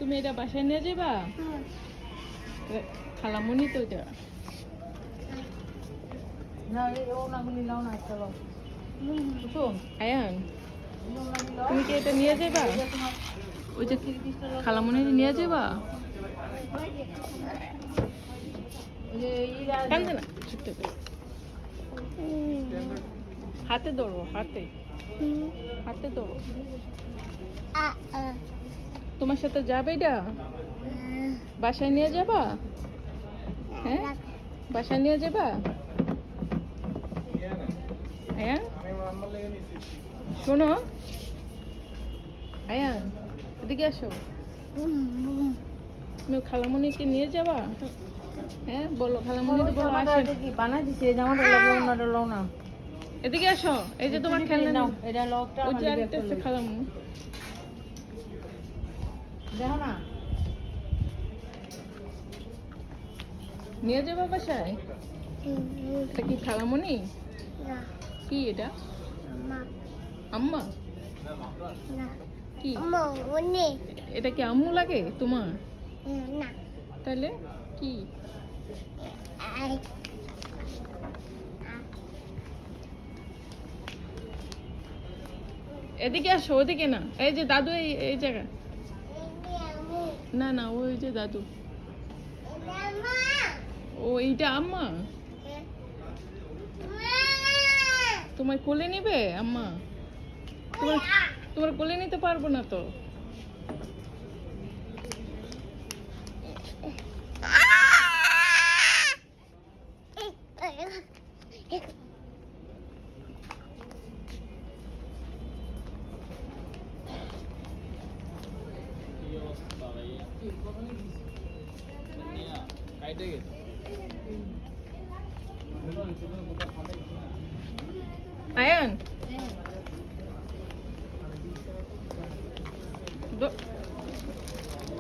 তুমি এটা বাসায় নিয়ে যাবা? খালামুনি তো এটা। আয়ান, তুমি কি এটা নিয়ে যাবা? ওই যে খালামুনি নিয়ে যাবা? কান্দে না, ছোট্ট করে। হাতে ধরো, হাতে হাতে ধরো। তোমার সাথে যাবে এটা? বাসায় নিয়ে যাবা? হ্যাঁ, বাসায় নিয়ে যাবা? আয়ান শোনো, আয়ান এদিকে আসো। তুমি খালামুনিকে নিয়ে যাবা? হ্যাঁ বলো, খালামুনি বলো আসে। কি বানাই দিছে জামাটা লাগে ওনাটা লও না। এদিকে আসো, এই যে তোমার খেলনা নাও, নাও। এটা লকটা ওই আমার যে লিগে আরেকটা আছে খালামুনি। দেখো না। নিয়ে যাবা বাসায়? এটা কি খালামুনি? কি এটা? আম্মা? কি এটা কি আম্মু লাগে তোমার? তাহলে কি? এদিকে আসো, ওদিকে না। এই যে দাদু, এই জায়গা। না না, ওই যে দাদু। ও এইটা আম্মা? তোমার কোলে নিবে আম্মা? তোমার তোমার কোলে নিতে পারবো না তো। আয়ান